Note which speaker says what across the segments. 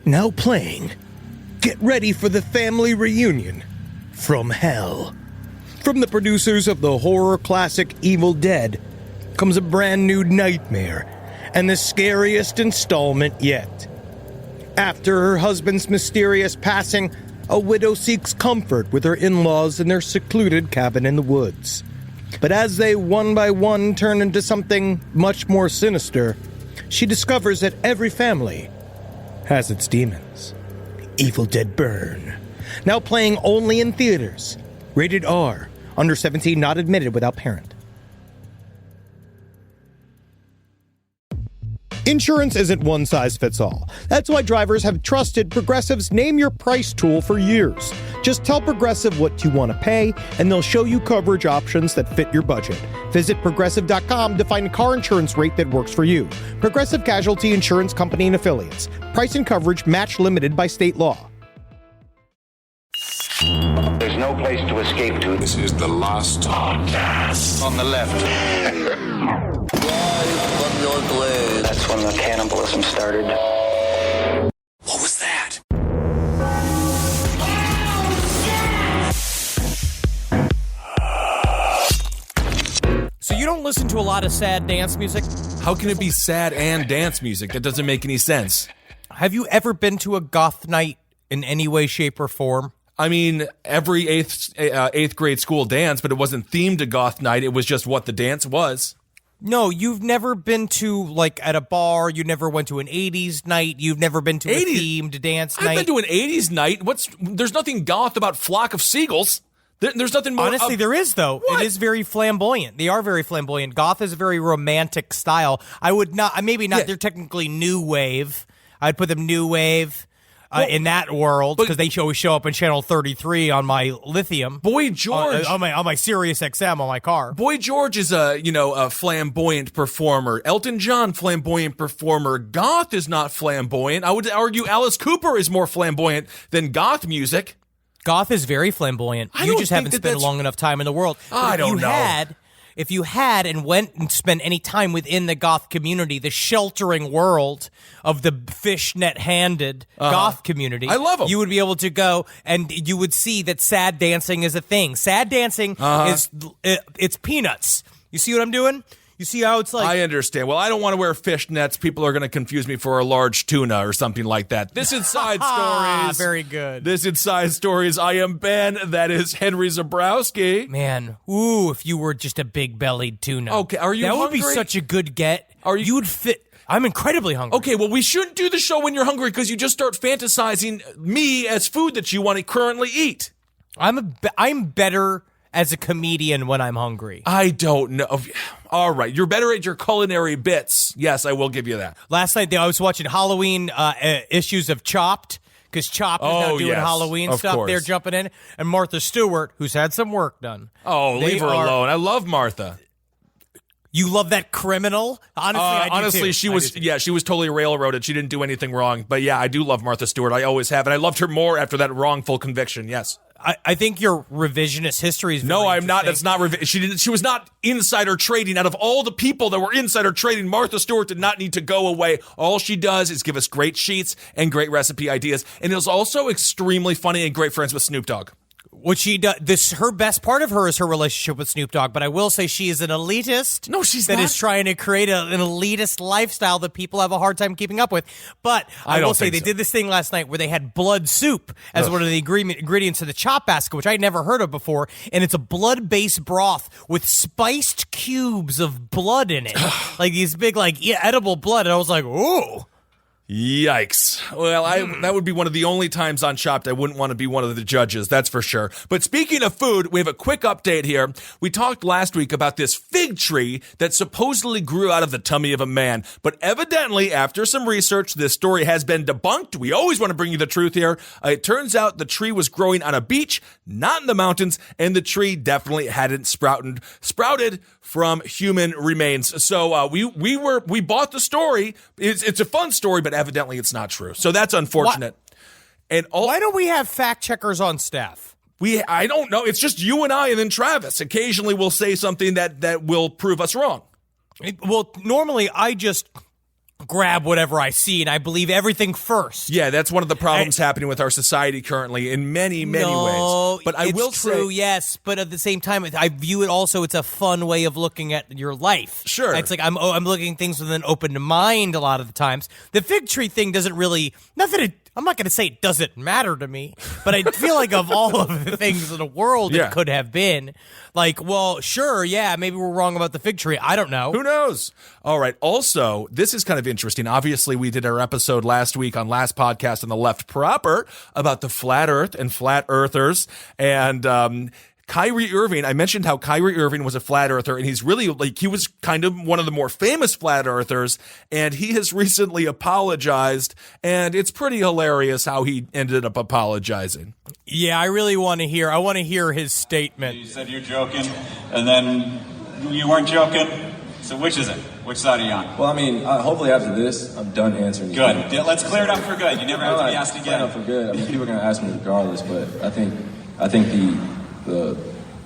Speaker 1: Now playing. Get ready for the family reunion from hell. From the producers of the horror classic Evil Dead comes a brand new nightmare and the scariest installment yet. After her husband's mysterious passing, a widow seeks comfort with her in-laws in their secluded cabin in the woods. But as they one by one turn into something much more sinister, she discovers that every family has its demons. Evil Dead Burn. Now playing only in theaters. Rated R. Under 17, not admitted without parent. Insurance isn't one size fits all. That's why drivers have trusted Progressive's Name Your Price tool for years. Just tell Progressive what you want to pay, and they'll show you coverage options that fit your budget. Visit Progressive.com to find a car insurance rate that works for you. Progressive Casualty Insurance Company and Affiliates. Price and coverage match limited by state law.
Speaker 2: There's no place to escape to.
Speaker 3: This is the last podcast.
Speaker 2: On the left.
Speaker 4: From your blade.
Speaker 2: That's when the cannibalism started.
Speaker 3: What was that?
Speaker 5: So you don't listen to a lot of sad dance music?
Speaker 6: How can it be sad and dance music? That doesn't make any sense.
Speaker 5: Have you ever been to a goth night in any way, shape, or form?
Speaker 6: I mean, every eighth grade school dance, but it wasn't themed to goth night. It was just what the dance was.
Speaker 5: No, you've never been to, like, at a bar. You never went to an 80s night. You've never been to a themed dance night.
Speaker 6: I've been to an 80s night. There's nothing goth about Flock of Seagulls. There's nothing more.
Speaker 5: Honestly, there is, though.
Speaker 6: What?
Speaker 5: It is very flamboyant. They are very flamboyant. Goth is a very romantic style. I would not, maybe not, they're technically new wave. I'd put them new wave. In that world, because they always show up on channel 33 on my lithium.
Speaker 6: Boy George
Speaker 5: on my Sirius XM on my car.
Speaker 6: Boy George is a flamboyant performer. Elton John, flamboyant performer. Goth is not flamboyant. I would argue Alice Cooper is more flamboyant than goth music.
Speaker 5: Goth is very flamboyant. You just haven't spent a long enough time in the world.
Speaker 6: I don't know.
Speaker 5: If you had and went and spent any time within the goth community, the sheltering world of the fishnet-handed goth community,
Speaker 6: I love them.
Speaker 5: You would be able to go and you would see that sad dancing is a thing. Sad dancing it's peanuts. You see what I'm doing? You see how it's like...
Speaker 6: I understand. Well, I don't want to wear fishnets. People are going to confuse me for a large tuna or something like that. This is Side Stories.
Speaker 5: Very good.
Speaker 6: This is Side Stories. I am Ben. That is Henry Zabrowski.
Speaker 5: Man, if you were just a big-bellied tuna.
Speaker 6: Okay, are you
Speaker 5: That
Speaker 6: hungry?
Speaker 5: would be such a good get. You would fit... I'm incredibly hungry.
Speaker 6: Okay, well, we shouldn't do the show when you're hungry because you just start fantasizing me as food that you want to currently eat.
Speaker 5: I'm better as a comedian when I'm hungry.
Speaker 6: I don't know. All right, you're better at your culinary bits. Yes, I will give you that.
Speaker 5: Last night, I was watching Halloween issues of Chopped, because Chopped is now doing Halloween stuff.
Speaker 6: Course.
Speaker 5: They're jumping in. And Martha Stewart, who's had some work done.
Speaker 6: Oh, leave her alone. I love Martha.
Speaker 5: You love that criminal? Honestly, I do
Speaker 6: honestly,
Speaker 5: too.
Speaker 6: she was totally railroaded. She didn't do anything wrong. But yeah, I do love Martha Stewart. I always have. And I loved her more after that wrongful conviction, yes.
Speaker 5: I think your revisionist history is very
Speaker 6: No, I'm not. That's
Speaker 5: interesting.
Speaker 6: not she was not insider trading. Out of all the people that were insider trading, Martha Stewart did not need to go away. All she does is give us great sheets and great recipe ideas. And is also extremely funny and great friends with Snoop Dogg.
Speaker 5: What she does, her best part of her is her relationship with Snoop Dogg, but I will say she is an elitist.
Speaker 6: No, she's
Speaker 5: that
Speaker 6: not.
Speaker 5: is trying to create an elitist lifestyle that people have a hard time keeping up with. But I will say they did this thing last night where they had blood soup as one of the ingredients of the chop basket, which I'd never heard of before, and it's a blood-based broth with spiced cubes of blood in it, like these big, edible blood. And I was like, ooh.
Speaker 6: Yikes. Well, that would be one of the only times on Chopped I wouldn't want to be one of the judges, that's for sure. But speaking of food, we have a quick update here. We talked last week about this fig tree that supposedly grew out of the tummy of a man. But evidently, after some research, this story has been debunked. We always want to bring you the truth here. It turns out the tree was growing on a beach, not in the mountains, and the tree definitely hadn't sprouted from human remains. So we bought the story. It's a fun story, but evidently it's not true. So that's unfortunate.
Speaker 5: Why don't we have fact checkers on staff?
Speaker 6: I don't know. It's just you and I and then Travis. Occasionally we'll say something that will prove us wrong.
Speaker 5: Well, normally I just grab whatever I see and I believe everything first.
Speaker 6: Yeah, that's one of the problems happening with our society currently in many ways. But I will
Speaker 5: true,
Speaker 6: say,
Speaker 5: yes, but at the same time, I view it also. It's a fun way of looking at your life.
Speaker 6: Sure,
Speaker 5: it's like I'm looking at things with an open mind a lot of the times. The fig tree thing doesn't really I'm not going to say it doesn't matter to me, but I feel like of all of the things in the world it could have been, like, well, sure, yeah, maybe we're wrong about the fig tree. I don't know.
Speaker 6: Who knows? All right. Also, this is kind of interesting. Obviously, we did our episode last week on last podcast on the left proper about the flat earth and flat earthers. And, Kyrie Irving, I mentioned how Kyrie Irving was a flat earther, and he's really, like, he was kind of one of the more famous flat earthers, and he has recently apologized, and it's pretty hilarious how he ended up apologizing.
Speaker 5: Yeah, I really want to hear. I want to hear his statement.
Speaker 7: You said you're joking, and then you weren't joking. So which is it? Which side are you on?
Speaker 8: Well, I mean, hopefully after this, I'm done answering.
Speaker 7: Good. Let's clear it up for good. You never have to be asked again.
Speaker 8: Clear it up for good. I mean, people are going to ask me regardless, but I think the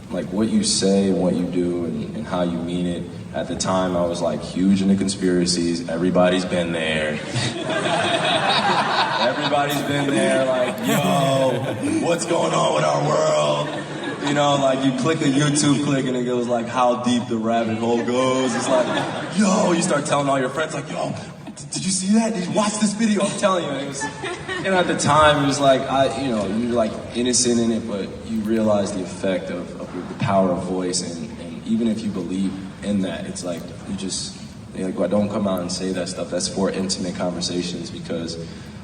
Speaker 8: like what you say and what you do and how you mean it. At the time, I was like huge into conspiracies. Everybody's been there. Everybody's been there. Like, yo, what's going on with our world? You know, like you click a YouTube click and it goes like how deep the rabbit hole goes. It's like, yo, you start telling all your friends like, yo, did you see that? Did you watch this video? I'm telling you. And at the time, it was like, you're like innocent in it, but you realize the effect of the power of voice. And even if you believe in that, it's like, you're like, well, don't come out and say that stuff. That's for intimate conversations because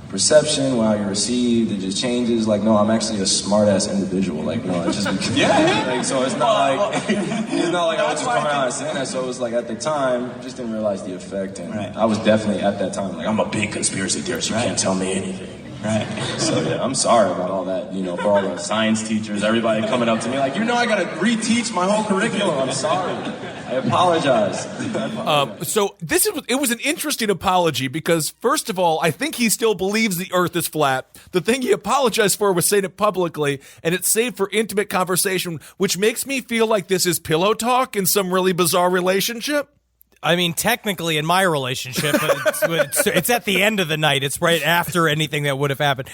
Speaker 8: perception, how you're received, it just changes. Like, no, I'm actually a smart-ass individual. Like, no, it's just like, so it's not like I was just coming out and saying that. So it was like at the time, just didn't realize the effect. And I was definitely at that time like, I'm a big conspiracy theorist. You can't tell me anything. Right. So yeah, I'm sorry about all that. For all the science teachers, everybody coming up to me like, I got to reteach my whole curriculum. I'm sorry. I apologize.
Speaker 6: So it was an interesting apology because, first of all, I think he still believes the earth is flat. The thing he apologized for was saying it publicly, and it's saved for intimate conversation, which makes me feel like this is pillow talk in some really bizarre relationship.
Speaker 5: I mean, technically in my relationship, it's at the end of the night. It's right after anything that would have happened.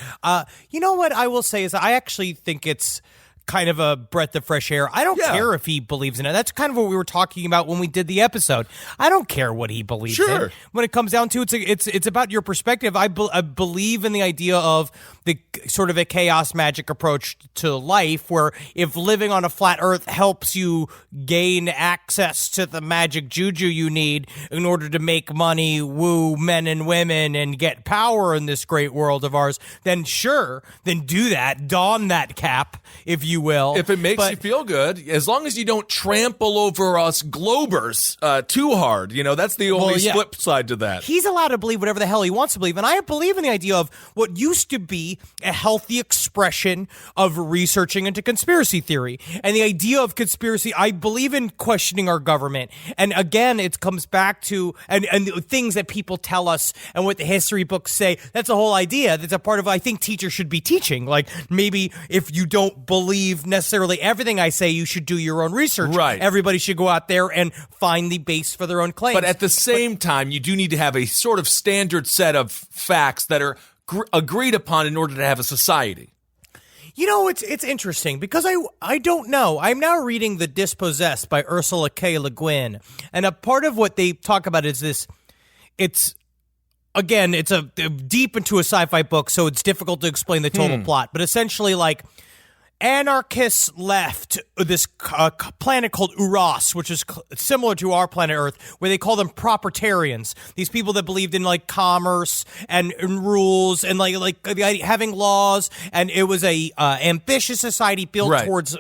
Speaker 5: You know what I will say is I actually think it's kind of a breath of fresh air. I don't care if he believes in it. That's kind of what we were talking about when we did the episode. I don't care what he believes in. When it comes down to it, it's about your perspective. I believe in the idea of the sort of a chaos magic approach to life, where if living on a flat earth helps you gain access to the magic juju you need in order to make money, woo men and women, and get power in this great world of ours, then sure, then do that. Don that cap, if you will.
Speaker 6: If it makes you feel good, as long as you don't trample over us globers too hard. That's the only flip side to that.
Speaker 5: He's allowed to believe whatever the hell he wants to believe, and I believe in the idea of what used to be a healthy expression of researching into conspiracy theory. And the idea of conspiracy, I believe in questioning our government. And again, it comes back to and the things that people tell us and what the history books say. That's a whole idea. That's a part of, I think teachers should be teaching. Like, maybe if you don't believe necessarily everything I say, you should do your own research.
Speaker 6: Right.
Speaker 5: Everybody should go out there and find the base for their own claims.
Speaker 6: But at the same time, you do need to have a sort of standard set of facts that are agreed upon in order to have a society.
Speaker 5: It's interesting because I don't know. I'm now reading The Dispossessed by Ursula K. Le Guin, and a part of what they talk about is this. It's a deep into a sci-fi book, so it's difficult to explain the total plot. But essentially, like, anarchists left this planet called Uras, which is similar to our planet Earth, where they call them propertarians. These people that believed in like commerce and rules and like having laws, and it was a ambitious society built towards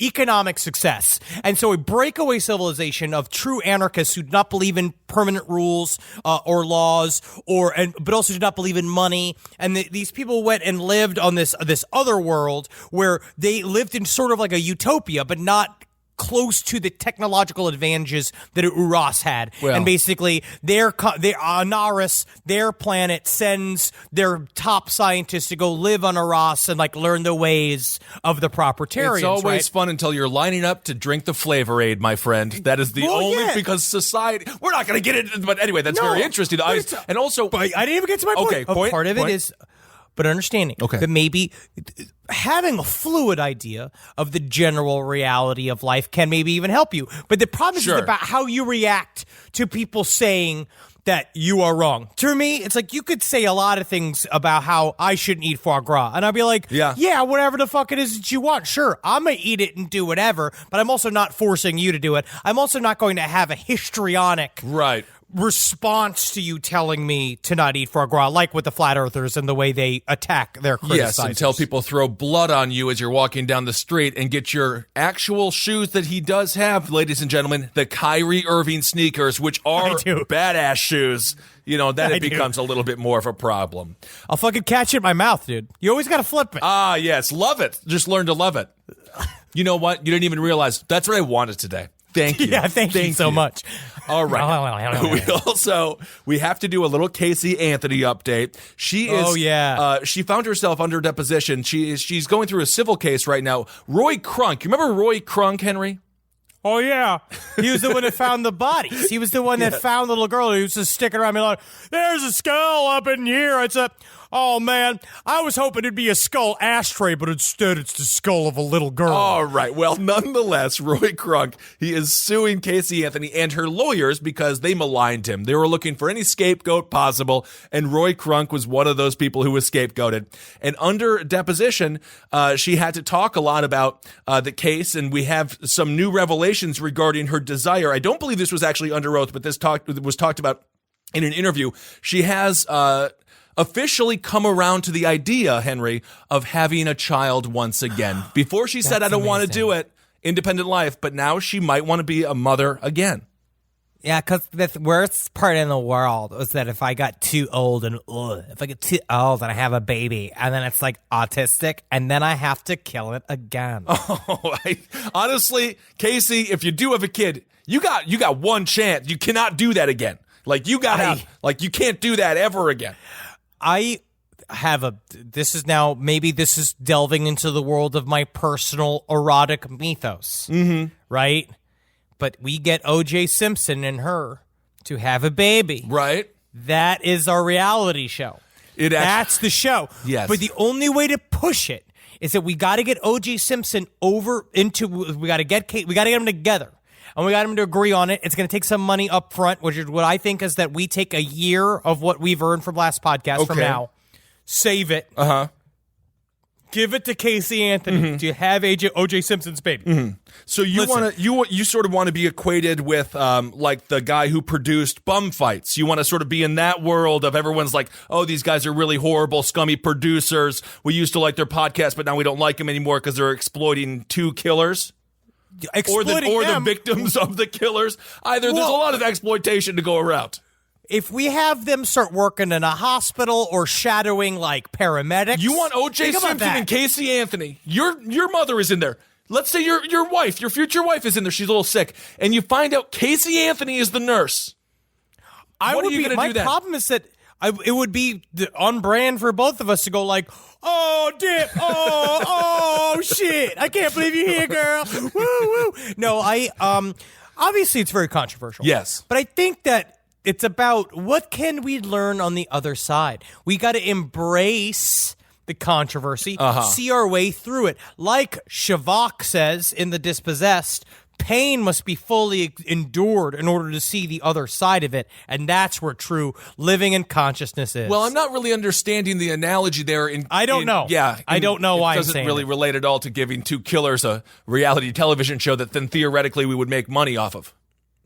Speaker 5: economic success. And so a breakaway civilization of true anarchists who do not believe in permanent rules or laws, but also do not believe in money. And these people went and lived on this other world where they lived in sort of like a utopia, but not close to the technological advantages that Uras had.
Speaker 6: Well.
Speaker 5: And basically, Anaris, their planet, sends their top scientists to go live on Uras and like learn the ways of the propertarians.
Speaker 6: It's always
Speaker 5: right?
Speaker 6: fun until you're lining up to drink the Flavor Aid, my friend. That is the only because society. We're not going to get into, but anyway, that's very interesting. And also,
Speaker 5: but I didn't even get to my point.
Speaker 6: Okay,
Speaker 5: part of it is. But understanding that maybe having a fluid idea of the general reality of life can maybe even help you. But the problem is about how you react to people saying that you are wrong. To me, it's like you could say a lot of things about how I shouldn't eat foie gras. And I'd be like, yeah, whatever the fuck it is that you want. Sure, I'm going to eat it and do whatever, but I'm also not forcing you to do it. I'm also not going to have a histrionic response to you telling me to not eat foie gras, like with the flat earthers and the way they attack their criticizers.
Speaker 6: Yes, until people throw blood on you as you're walking down the street and get your actual shoes that he does have, ladies and gentlemen, the Kyrie Irving sneakers, which are badass shoes. You know, then it becomes a little bit more of a problem.
Speaker 5: I'll fucking catch it in my mouth, dude. You always got to flip it.
Speaker 6: Ah, yes. Love it. Just learn to love it. You know what? You didn't even realize. That's what I wanted today. Thank you.
Speaker 5: Yeah, thank you so much.
Speaker 6: All right. We have to do a little Casey Anthony update. She is. She found herself under deposition. She's going through a civil case right now. Roy Crunk. You remember Roy Crunk, Henry?
Speaker 5: Oh, yeah. He was the one that found the bodies. He was the one that found the little girl who was just sticking around me like, there's a skull up in here. It's a... Oh, man, I was hoping it'd be a skull ashtray, but instead it's the skull of a little girl.
Speaker 6: All right. Well, nonetheless, Roy Crunk, he is suing Casey Anthony and her lawyers because they maligned him. They were looking for any scapegoat possible, and Roy Crunk was one of those people who was scapegoated. And under deposition, she had to talk a lot about the case, and we have some new revelations regarding her desire. I don't believe this was actually under oath, but this was talked about in an interview. She has... officially come around to the idea, Henry, of having a child once again. Before she said, I don't want to do it, independent life, but now she might want to be a mother again.
Speaker 5: Yeah, because the worst part in the world was that if I got too old and I have a baby, and then it's like autistic, and then I have to kill it again.
Speaker 6: Honestly, Casey, if you do have a kid, you got one chance. You cannot do that again. Like you can't do that ever again.
Speaker 5: This is delving into the world of my personal erotic mythos, right? But we get O.J. Simpson and her to have a baby.
Speaker 6: Right.
Speaker 5: That is our reality show. That's the show.
Speaker 6: Yes.
Speaker 5: But the only way to push it is that we got to get O.J. Simpson we got to get them together. And we got him to agree on it. It's going to take some money up front, which is what I think is that we take a year of what we've earned from last podcast from now, save it, give it to Casey Anthony to have O.J. Simpson's baby.
Speaker 6: So you sort of want to be equated with like the guy who produced Bum Fights. You want to sort of be in that world of everyone's like, oh, these guys are really horrible, scummy producers. We used to like their podcast, but now we don't like them anymore because they're exploiting two killers. Or the victims of the killers. There's a lot of exploitation to go around.
Speaker 5: If we have them start working in a hospital or shadowing like paramedics,
Speaker 6: you want O.J. Simpson and Casey Anthony. Your mother is in there. Let's say your future wife is in there. She's a little sick, and you find out Casey Anthony is the nurse. What are you going to do then?
Speaker 5: My problem is that it would be on brand for both of us to go like, oh, dip, oh, shit, I can't believe you're here, girl, woo, woo. No, obviously it's very controversial.
Speaker 6: Yes.
Speaker 5: But I think that it's about what can we learn on the other side. We got to embrace the controversy, see our way through it. Like Shavak says in The Dispossessed, pain must be fully endured in order to see the other side of it, and that's where true living in consciousness is.
Speaker 6: Well, I'm not really understanding the analogy there.
Speaker 5: I don't know.
Speaker 6: I
Speaker 5: don't know why I'm saying
Speaker 6: it doesn't really relate at all to giving two killers a reality television show that then theoretically we would make money off of.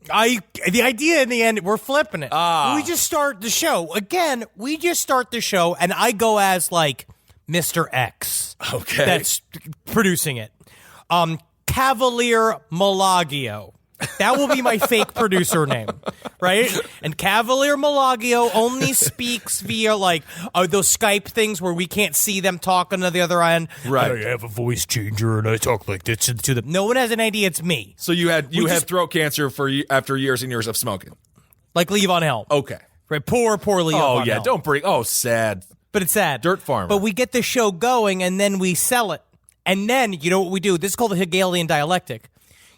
Speaker 5: The idea in the end, we're flipping it. We just start the show. Again, we just start the show, and I go as, like, Mr. X.
Speaker 6: Okay.
Speaker 5: That's producing it. Cavalier Malagio. That will be my fake producer name, right? And Cavalier Milagio only speaks via like those Skype things where we can't see them talking to the other end.
Speaker 6: Right.
Speaker 5: I have a voice changer and I talk like this to them. No one has an idea it's me.
Speaker 6: So you had throat cancer after years and years of smoking.
Speaker 5: Like Levon Helm.
Speaker 6: Okay.
Speaker 5: Right. Poor Levon
Speaker 6: Oh, yeah.
Speaker 5: Helm.
Speaker 6: Don't bring. Oh, sad.
Speaker 5: But it's sad.
Speaker 6: Dirt farmer.
Speaker 5: But we get the show going and then we sell it. And then, you know what we do? This is called the Hegelian dialectic.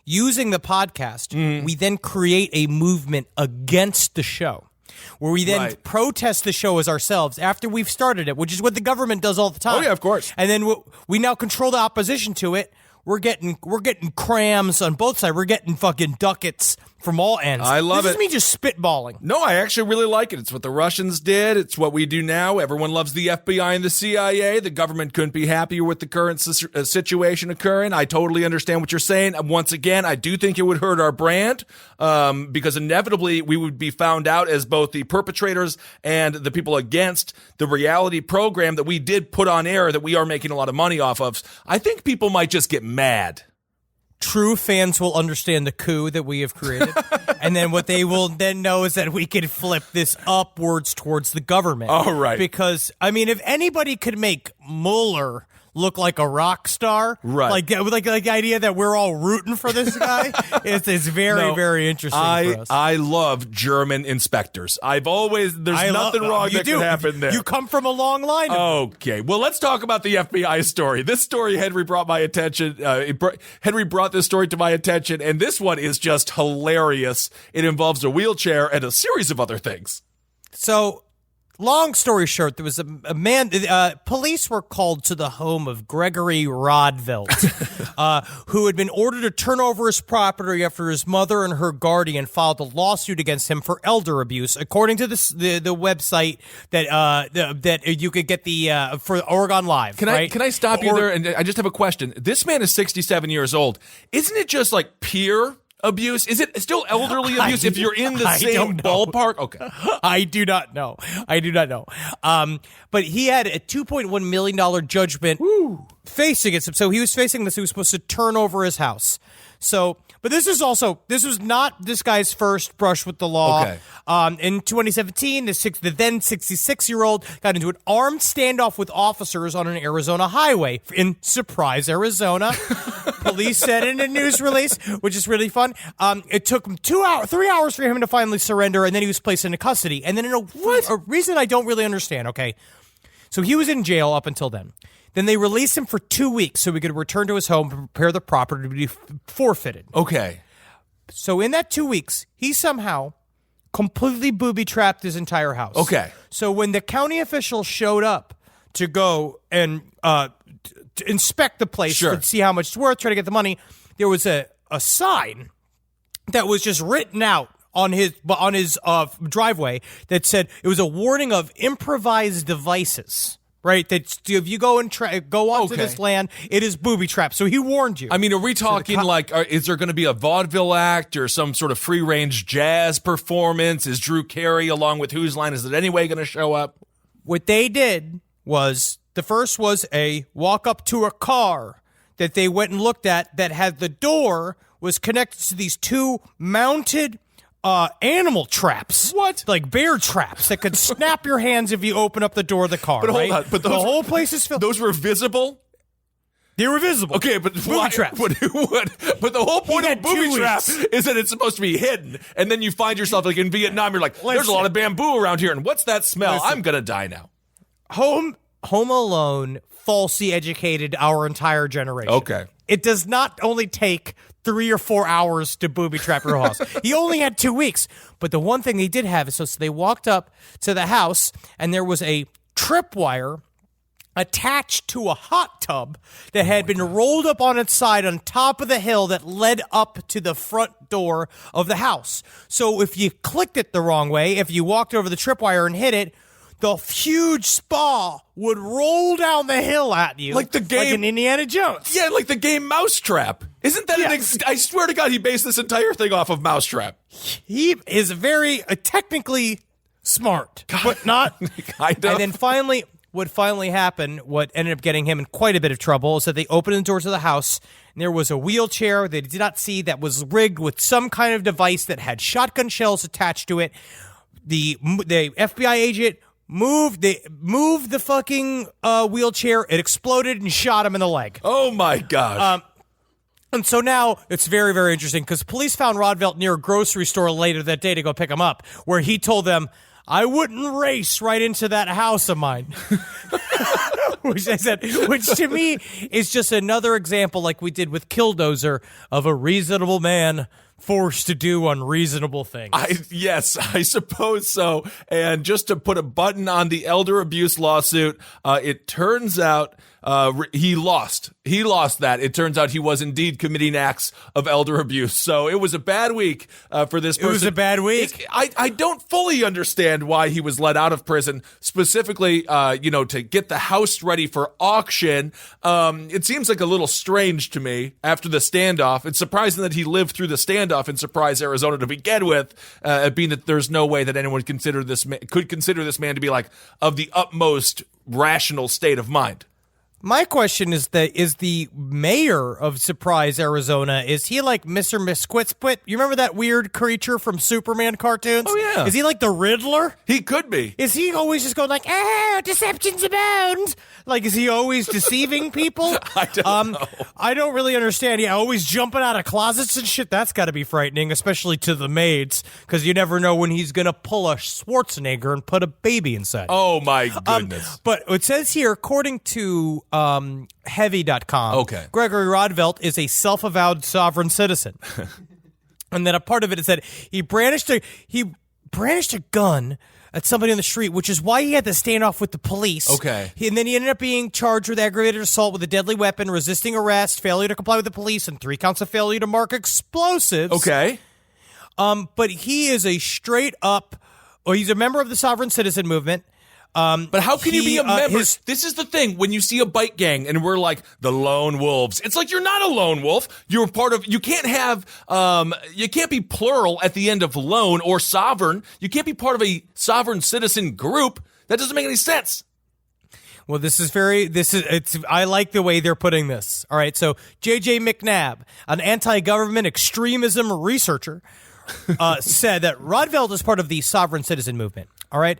Speaker 5: Using the podcast, we then create a movement against the show, where we then protest the show as ourselves after we've started it, which is what the government does all the time.
Speaker 6: Oh, yeah, of course.
Speaker 5: And then we now control the opposition to it. We're getting crams on both sides. We're getting fucking ducats from all ends.
Speaker 6: I love
Speaker 5: This
Speaker 6: it.
Speaker 5: is me just spitballing.
Speaker 6: No, I actually really like it. It's what the Russians did. It's what we do now. Everyone loves the FBI and the CIA. The government couldn't be happier with the current situation occurring. I totally understand what you're saying. Once again, I do think it would hurt our brand because inevitably we would be found out as both the perpetrators and the people against the reality program that we did put on air that we are making a lot of money off of. I think people might just get mad.
Speaker 5: True fans will understand the coup that we have created. And then what they will then know is that we can flip this upwards towards the government.
Speaker 6: Oh, right.
Speaker 5: Because, I mean, if anybody could make Mueller look like a rock star,
Speaker 6: right?
Speaker 5: Like the idea that we're all rooting for this guy, it's very, very interesting for us.
Speaker 6: I love German inspectors. There's nothing wrong that can happen there.
Speaker 5: You come from a long line.
Speaker 6: Okay, well, let's talk about the FBI story. This story, Henry brought my attention. Henry brought this story to my attention, and this one is just hilarious. It involves a wheelchair and a series of other things.
Speaker 5: So, long story short, there was a man, police were called to the home of Gregory Rodvelt, who had been ordered to turn over his property after his mother and her guardian filed a lawsuit against him for elder abuse, according to the website that you could get for Oregon Live.
Speaker 6: Can I stop you there? And I just have a question. This man is 67 years old. Isn't it just like peer abuse? Is it still elderly abuse if you're in the same ballpark? Okay.
Speaker 5: I do not know. But he had a $2.1 million judgment facing it. So he was facing this. He was supposed to turn over his house. So, but this was not this guy's first brush with the law.
Speaker 6: Okay.
Speaker 5: In 2017, the then 66-year-old got into an armed standoff with officers on an Arizona highway in Surprise, Arizona. Police said in a news release, which is really fun. It took him 3 hours for him to finally surrender, and then he was placed into custody. And then in a reason I don't really understand, okay? So he was in jail up until then. Then they released him for 2 weeks so he could return to his home and prepare the property to be forfeited.
Speaker 6: Okay.
Speaker 5: So in that 2 weeks, he somehow completely booby-trapped his entire house.
Speaker 6: Okay.
Speaker 5: So when the county officials showed up to go and to inspect the place to see how much it's worth, try to get the money, there was a sign that was just written out on his driveway that said it was a warning of improvised devices. Right, that if you go and go onto this land, it is booby trapped. So he warned you.
Speaker 6: I mean, are we talking is there going to be a vaudeville act or some sort of free range jazz performance? Is Drew Carey along with Whose Line? Is it anyway going to show up?
Speaker 5: What they did was the first was a walk up to a car that they went and looked at that had the door was connected to these two mounted animal traps.
Speaker 6: What?
Speaker 5: Like bear traps that could snap your hands if you open up the door of the car.
Speaker 6: But
Speaker 5: right?
Speaker 6: hold on. But
Speaker 5: the whole place is filled.
Speaker 6: Those were visible?
Speaker 5: They were visible.
Speaker 6: Okay, but
Speaker 5: booby traps.
Speaker 6: But the whole point of a booby trap is that it's supposed to be hidden. And then you find yourself like in Vietnam, you're like, there's a lot of bamboo around here. And what's that smell? I'm going to die now.
Speaker 5: Home Alone falsely educated our entire generation.
Speaker 6: Okay.
Speaker 5: It does not only take 3 or 4 hours to booby trap your house. He only had 2 weeks. But the one thing they did have is so they walked up to the house and there was a tripwire attached to a hot tub that had been rolled up on its side on top of the hill that led up to the front door of the house. So if you clicked it the wrong way, if you walked over the tripwire and hit it, the huge spa would roll down the hill at you.
Speaker 6: Like the game.
Speaker 5: Like in Indiana Jones.
Speaker 6: Yeah, like the game Mousetrap. Isn't that I swear to God, he based this entire thing off of Mousetrap.
Speaker 5: He is very technically smart, but not.
Speaker 6: Kind of.
Speaker 5: And then finally, what finally happened, what ended up getting him in quite a bit of trouble, is that they opened the doors of the house, and there was a wheelchair they did not see that was rigged with some kind of device that had shotgun shells attached to it. The FBI agent moved the fucking wheelchair. It exploded and shot him in the leg.
Speaker 6: Oh, my gosh.
Speaker 5: And so now it's very, very interesting because police found Rodvelt near a grocery store later that day to go pick him up, where he told them, "I wouldn't race right into that house of mine." which to me is just another example, like we did with Killdozer, of a reasonable man forced to do unreasonable things.
Speaker 6: Yes, I suppose so. And just to put a button on the elder abuse lawsuit, it turns out he lost. He lost that. It turns out he was indeed committing acts of elder abuse. So it was a bad week for this person.
Speaker 5: It was a bad week.
Speaker 6: I don't fully understand why he was let out of prison, specifically, to get the house ready for auction. It seems like a little strange to me after the standoff. It's surprising that he lived through the standoff in Surprise, Arizona to begin with, being that there's no way that anyone could consider this man to be like of the utmost rational state of mind.
Speaker 5: My question is the mayor of Surprise, Arizona, is he like Mr. Misquitsquit? You remember that weird creature from Superman cartoons?
Speaker 6: Oh, yeah.
Speaker 5: Is he like the Riddler?
Speaker 6: He could be.
Speaker 5: Is he always just going like, deceptions abound? Like, is he always deceiving people?
Speaker 6: I don't know.
Speaker 5: I don't really understand. Yeah, always jumping out of closets and shit. That's got to be frightening, especially to the maids, because you never know when he's going to pull a Schwarzenegger and put a baby inside.
Speaker 6: Oh, my goodness.
Speaker 5: But it says here, according to heavy.com,
Speaker 6: okay,
Speaker 5: Gregory Rodvelt is a self-avowed sovereign citizen. And then a part of it is that he brandished a gun at somebody on the street, which is why he had to stand off with the police.
Speaker 6: Okay.
Speaker 5: And then he ended up being charged with aggravated assault with a deadly weapon, resisting arrest, failure to comply with the police, and 3 counts of failure to mark explosives.
Speaker 6: Okay.
Speaker 5: But he is a he's a member of the sovereign citizen movement.
Speaker 6: But how can you be a member? This is the thing. When you see a bike gang and we're like the lone wolves, it's like you're not a lone wolf. You're part of. You can't have. You can't be plural at the end of lone or sovereign. You can't be part of a sovereign citizen group. That doesn't make any sense.
Speaker 5: Well, I like the way they're putting this. All right. So J.J. McNabb, an anti-government extremism researcher, said that Rodvelt is part of the sovereign citizen movement. All right.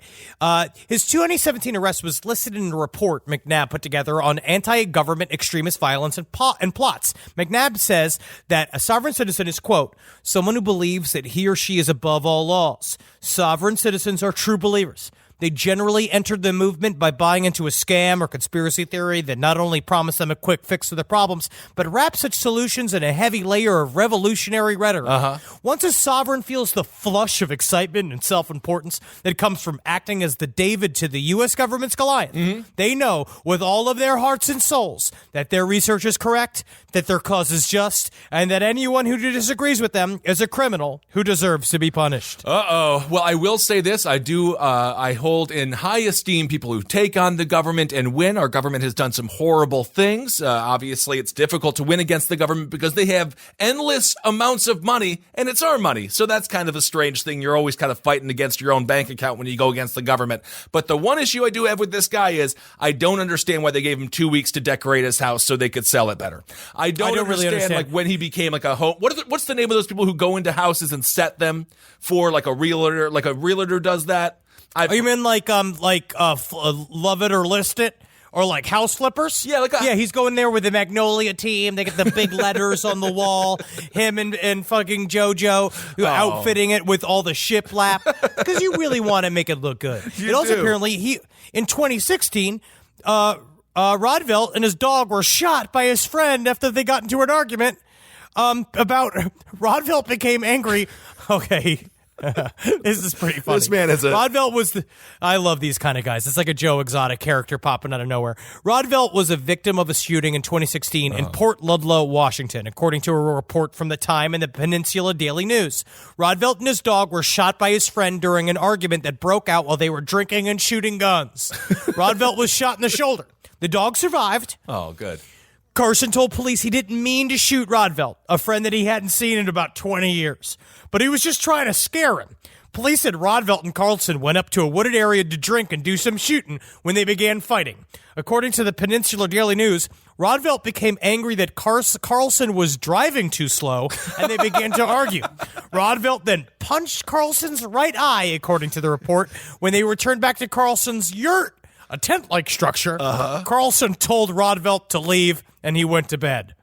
Speaker 5: His 2017 arrest was listed in a report McNabb put together on anti-government extremist violence and plots. McNabb says that a sovereign citizen is, quote, someone who believes that he or she is above all laws. Sovereign citizens are true believers. They generally entered the movement by buying into a scam or conspiracy theory that not only promised them a quick fix to their problems, but wrapped such solutions in a heavy layer of revolutionary rhetoric. Once a sovereign feels the flush of excitement and self-importance that comes from acting as the David to the U.S. government's Goliath, they know with all of their hearts and souls that their research is correct, that their cause is just, and that anyone who disagrees with them is a criminal who deserves to be punished.
Speaker 6: Well, I will say this. I hold in high esteem people who take on the government and win. Our government has done some horrible things. Obviously, it's difficult to win against the government because they have endless amounts of money, and it's our money. So that's kind of a strange thing. You're always kind of fighting against your own bank account when you go against the government. But the one issue I do have with this guy is I don't understand why they gave him 2 weeks to decorate his house so they could sell it better. I don't really understand like when he became like a home. What's the name of those people who go into houses and set them for like a realtor? Like a realtor does that.
Speaker 5: You mean like Love It or List It? Or like house flippers?
Speaker 6: Yeah,
Speaker 5: he's going there with the Magnolia team. They get the big letters on the wall. Him and fucking JoJo outfitting it with all the shiplap. Because you really want to make it look good. Apparently, in 2016, Rodvelt and his dog were shot by his friend after they got into an argument about Rodvelt became angry. Okay. This is pretty funny.
Speaker 6: This man is
Speaker 5: Rodvelt was I love these kind of guys. It's like a Joe Exotic character popping out of nowhere. Rodvelt was a victim of a shooting in 2016 in Port Ludlow, Washington, according to a report from the Time and the Peninsula Daily News. Rodvelt and his dog were shot by his friend during an argument that broke out while they were drinking and shooting guns. Rodvelt was shot in the shoulder. The dog survived.
Speaker 6: Oh, good.
Speaker 5: Carson told police he didn't mean to shoot Rodvelt, a friend that he hadn't seen in about 20 years, but he was just trying to scare him. Police said Rodvelt and Carlson went up to a wooded area to drink and do some shooting when they began fighting. According to the Peninsular Daily News, Rodvelt became angry that Carlson was driving too slow, and they began to argue. Rodvelt then punched Carlson's right eye, according to the report. When they returned back to Carlson's yurt, a tent-like structure, Carlson told Rodvelt to leave, and he went to bed.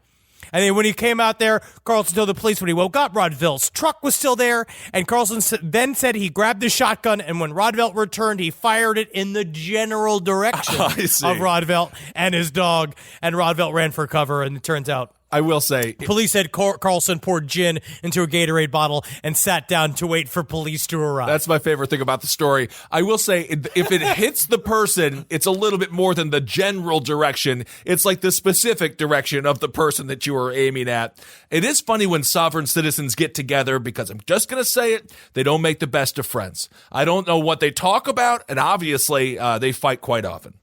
Speaker 5: And then when he came out there, Carlson told the police when he woke up, Rodvelt's truck was still there. And Carlson then said he grabbed the shotgun, and when Rodvelt returned, he fired it in the general direction of Rodvelt and his dog. And Rodvelt ran for cover, and it turns out,
Speaker 6: I will say,
Speaker 5: police said Carlson poured gin into a Gatorade bottle and sat down to wait for police to arrive.
Speaker 6: That's my favorite thing about the story. I will say, if it hits the person, it's a little bit more than the general direction. It's like the specific direction of the person that you are aiming at. It is funny when sovereign citizens get together, because I'm just going to say it, they don't make the best of friends. I don't know what they talk about, and obviously they fight quite often.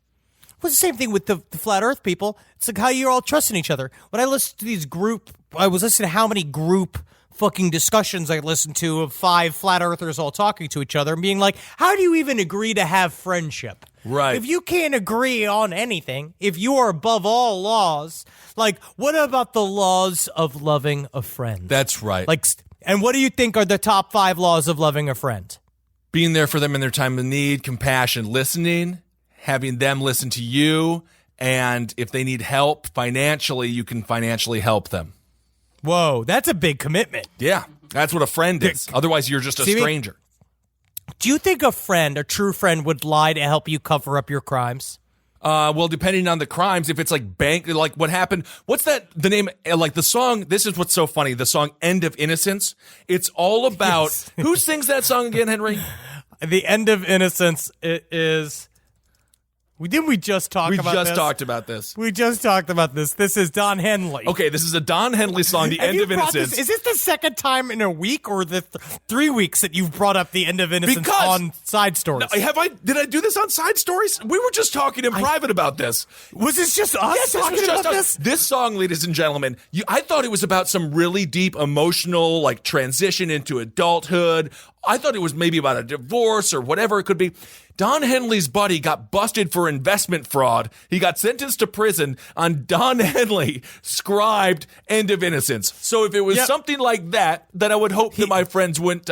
Speaker 5: Well, it's the same thing with the flat earth people. It's like how you're all trusting each other. When I listened to I was listening to how many group fucking discussions I listened to of 5 flat earthers all talking to each other and being like, how do you even agree to have friendship?
Speaker 6: Right.
Speaker 5: If you can't agree on anything, if you are above all laws, like, what about the laws of loving a friend?
Speaker 6: That's right.
Speaker 5: Like, and what do you think are the top 5 laws of loving a friend?
Speaker 6: Being there for them in their time of need, compassion, listening, having them listen to you, and if they need help financially, you can financially help them.
Speaker 5: Whoa, that's a big commitment.
Speaker 6: Yeah, that's what a friend is. Otherwise, you're just a stranger.
Speaker 5: Do you think a true friend, would lie to help you cover up your crimes?
Speaker 6: Well, depending on the crimes, if it's like like what happened, what's that, the name, like the song, this is what's so funny, the song End of Innocence, it's all about, who sings that song again, Henry?
Speaker 5: The End of Innocence, it is... Didn't we just talk about this?
Speaker 6: We just talked about this.
Speaker 5: We just talked about this. This is Don Henley.
Speaker 6: Okay, this is a Don Henley song, The End of Innocence.
Speaker 5: Is this the second time in a week or the 3 weeks that you've brought up The End of Innocence on Side Stories?
Speaker 6: No, did I do this on Side Stories? We were just talking in private about this.
Speaker 5: Was this just us talking about this?
Speaker 6: This song, ladies and gentlemen, I thought it was about some really deep emotional, like, transition into adulthood. I thought it was maybe about a divorce or whatever it could be. Don Henley's buddy got busted for investment fraud. He got sentenced to prison on Don Henley scribed End of Innocence. So if it was something like that, then I would hope that my friends wouldn't,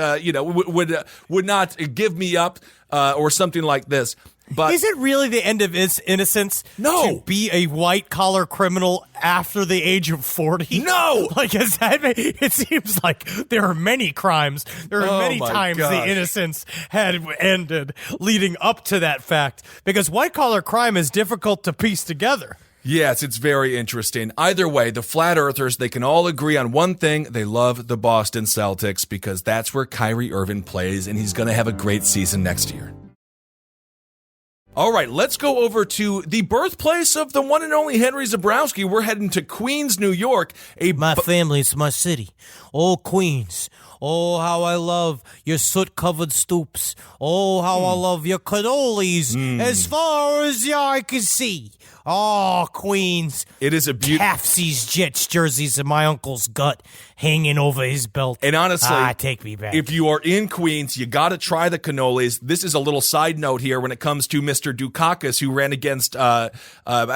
Speaker 6: would not give me up or something like this. But
Speaker 5: is it really the end of innocence?
Speaker 6: No.
Speaker 5: To be a white-collar criminal after the age of 40?
Speaker 6: No.
Speaker 5: Like, it seems like there are many crimes. There are many times the innocence had ended leading up to that fact. Because white-collar crime is difficult to piece together.
Speaker 6: Yes, it's very interesting. Either way, the Flat Earthers, they can all agree on one thing. They love the Boston Celtics because that's where Kyrie Irving plays, and he's going to have a great season next year. All right, let's go over to the birthplace of the one and only Henry Zebrowski. We're heading to Queens, New York.
Speaker 5: My family, it's my city. Oh, Queens. Oh, how I love your soot-covered stoops. Oh, how I love your cannolis as far as the eye can see. Oh, Queens.
Speaker 6: It is a beautiful...
Speaker 5: Half sees Jets jerseys in my uncle's gut hanging over his belt.
Speaker 6: And honestly,
Speaker 5: take me back.
Speaker 6: If you are in Queens, you got to try the cannolis. This is a little side note here when it comes to Mr. Dukakis, who ran against, I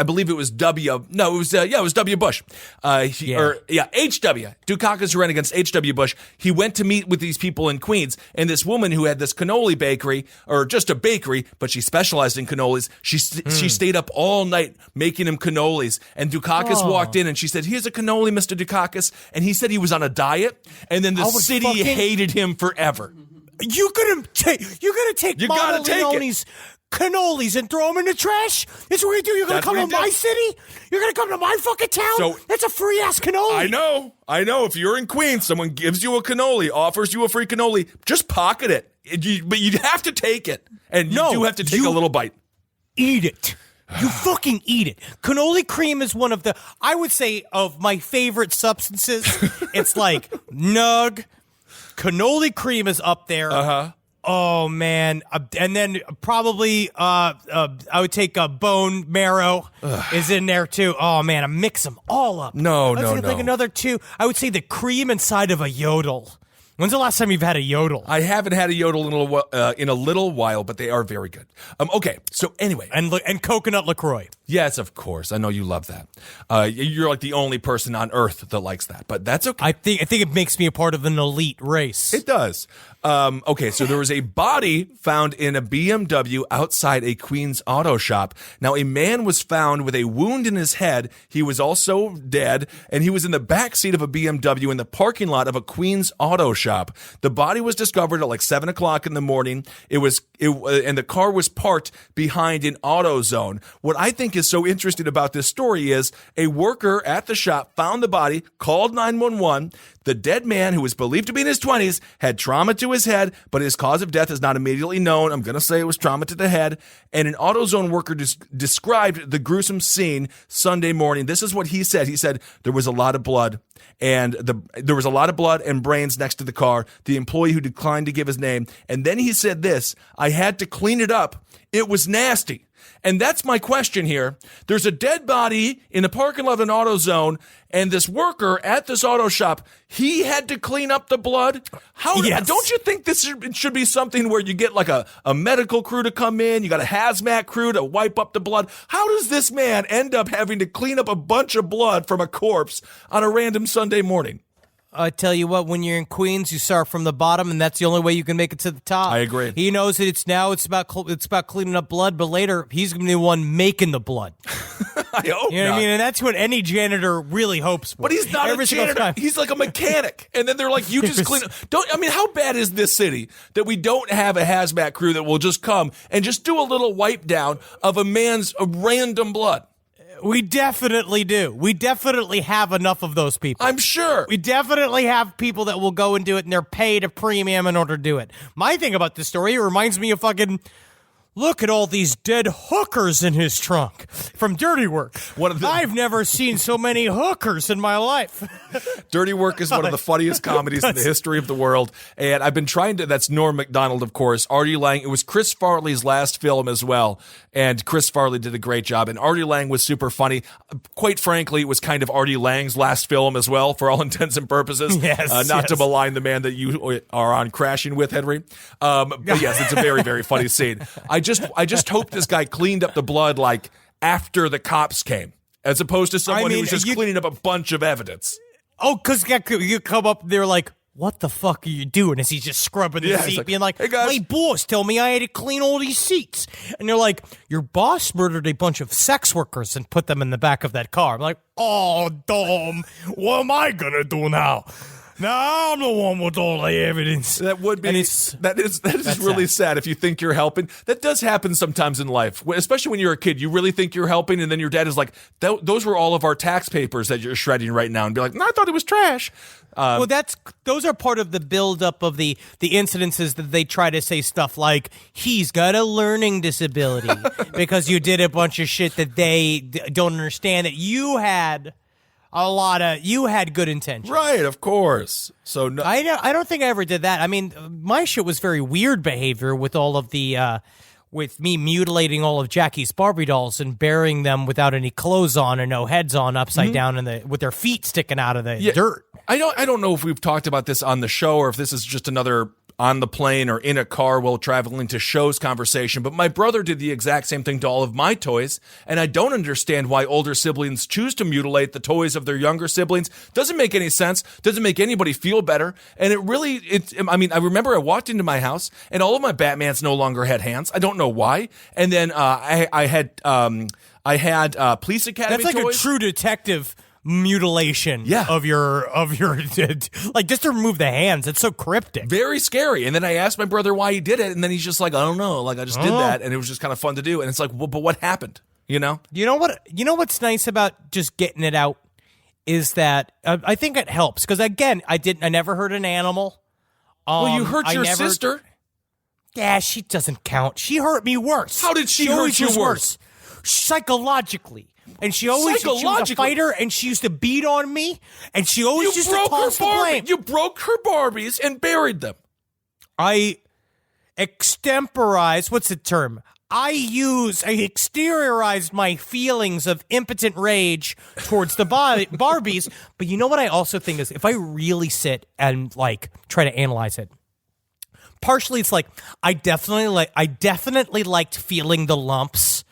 Speaker 6: believe it was W. Bush. H.W. Dukakis, who ran against H.W. Bush. He went to meet with these people in Queens, and this woman who had this cannoli bakery, or just a bakery, but she specialized in cannolis, she stayed up all night making him cannolis. And Dukakis walked in, and she said, "Here's a cannoli, Mr. Dukakis." And he said he was on a diet, and then the city hated him forever.
Speaker 5: You're gonna take Mama Leone's cannolis and throw them in the trash? That's what you do? You're gonna come to my city? You're gonna come to my fucking town?
Speaker 6: So,
Speaker 5: that's a free ass cannoli.
Speaker 6: I know. If you're in Queens, someone gives you a cannoli, offers you a free cannoli, just pocket it. But you have to take it, and you do have to take a little bite.
Speaker 5: Eat it. You fucking eat it. Cannoli cream is one of the, I would say, of my favorite substances. It's like Nug. Cannoli cream is up there. Oh, man. And then probably I would take a bone marrow is in there, too. Oh, man. I mix them all up.
Speaker 6: No.
Speaker 5: Like another two. I would say the cream inside of a yodel When's the last time you've had a yodel?
Speaker 6: I haven't had a yodel in a little while, but they are very good. Okay, so anyway.
Speaker 5: And coconut LaCroix.
Speaker 6: Yes, of course. I know you love that. You're like the only person on earth that likes that, but that's okay.
Speaker 5: I think it makes me a part of an elite race.
Speaker 6: It does. Okay, so there was a body found in a BMW outside a Queens auto shop. Now, a man was found with a wound in his head. He was also dead, and he was in the back seat of a BMW in the parking lot of a Queens auto shop. The body was discovered at like 7 o'clock in the morning. And the car was parked behind an AutoZone. What I think is so interesting about this story is a worker at the shop found the body, called 911. The dead man, who was believed to be in his 20s, had trauma to his head, but his cause of death is not immediately known. I'm going to say it was trauma to the head. And an AutoZone worker described the gruesome scene Sunday morning. This is what he said. He said there was a lot of blood, and there was a lot of blood and brains next to the car. The employee who declined to give his name. And then he said this, I had to clean it up. It was nasty. And that's my question here. There's a dead body in the parking lot of an AutoZone, and this worker at this auto shop, he had to clean up the blood.
Speaker 5: Yes.
Speaker 6: Don't you think this should be something where you get like a medical crew to come in, you got a hazmat crew to wipe up the blood? How does this man end up having to clean up a bunch of blood from a corpse on a random Sunday morning?
Speaker 5: I tell you what, when you're in Queens, you start from the bottom, and that's the only way you can make it to the top.
Speaker 6: I agree.
Speaker 5: He knows that it's about cleaning up blood, but later he's going to be the one making the blood.
Speaker 6: I hope
Speaker 5: you know what I mean? And that's what any janitor really hopes for.
Speaker 6: But he's not a janitor. He's like a mechanic. And then they're like, you just clean up. How bad is this city that we don't have a hazmat crew that will just come and just do a little wipe down of a man's random blood?
Speaker 5: We definitely do. We definitely have enough of those people.
Speaker 6: I'm sure.
Speaker 5: We definitely have people that will go and do it, and they're paid a premium in order to do it. My thing about this story, it reminds me of fucking... Look at all these dead hookers in his trunk from Dirty Work. I've never seen so many hookers in my life.
Speaker 6: Dirty Work is one of the funniest comedies in the history of the world. And I've been trying to, that's Norm Macdonald, of course. Artie Lang, it was Chris Farley's last film as well. And Chris Farley did a great job. And Artie Lang was super funny. Quite frankly, it was kind of Artie Lang's last film as well, for all intents and purposes. Not to malign the man that you are on Crashing with, Henry. But yes, it's a very, very funny scene. I just hope this guy cleaned up the blood like after the cops came, as opposed to someone who was just cleaning up a bunch of evidence.
Speaker 5: Oh, because you come up, they're like, what the fuck are you doing? As he's just scrubbing the seat, being like, hey guys, my boss told me I had to clean all these seats. And they're like, your boss murdered a bunch of sex workers and put them in the back of that car. I'm like, oh, dumb. What am I going to do now? Now I'm the one with all the evidence.
Speaker 6: That would be that is really sad if you think you're helping. That does happen sometimes in life, especially when you're a kid. You really think you're helping, and then your dad is like, "Those were all of our tax papers that you're shredding right now," and be like, "No, I thought it was trash."
Speaker 5: Well, those are part of the buildup of the incidences that they try to say stuff like he's got a learning disability because you did a bunch of shit that they don't understand that you had. You had good intentions.
Speaker 6: Right, of course. So no,
Speaker 5: I don't think I ever did that. I mean, my shit was very weird behavior with all of the, with me mutilating all of Jackie's Barbie dolls and burying them without any clothes on and no heads on, upside down with their feet sticking out of the dirt.
Speaker 6: I don't know if we've talked about this on the show or if this is just another on the plane or in a car while traveling to shows conversation, but my brother did the exact same thing to all of my toys, and I don't understand why older siblings choose to mutilate the toys of their younger siblings. Doesn't make any sense. Doesn't make anybody feel better. And I remember I walked into my house and all of my Batmans no longer had hands. I don't know why. And then I had Police Academy
Speaker 5: That's like
Speaker 6: toys.
Speaker 5: A True Detective mutilation of your like, just to remove the hands. It's so cryptic,
Speaker 6: very scary. And then I asked my brother why he did it, and then he's just like, I don't know, like I just did that, and it was just kind of fun to do. And it's like, well, but what happened? You know what's nice about just getting it out is that I think it helps, because again, I never hurt an animal. Well, you hurt your sister.
Speaker 5: Yeah, she doesn't count. She hurt me worse.
Speaker 6: How did she hurt you worse?
Speaker 5: Psychologically. And she was a fighter, and she used to beat on me, and she always used to toss the blame.
Speaker 6: You broke her Barbies and buried them.
Speaker 5: I extemporized, what's the term? I exteriorized my feelings of impotent rage towards the Barbies. But you know what I also think is, if I really sit and like try to analyze it, partially it's like I definitely liked feeling the lumps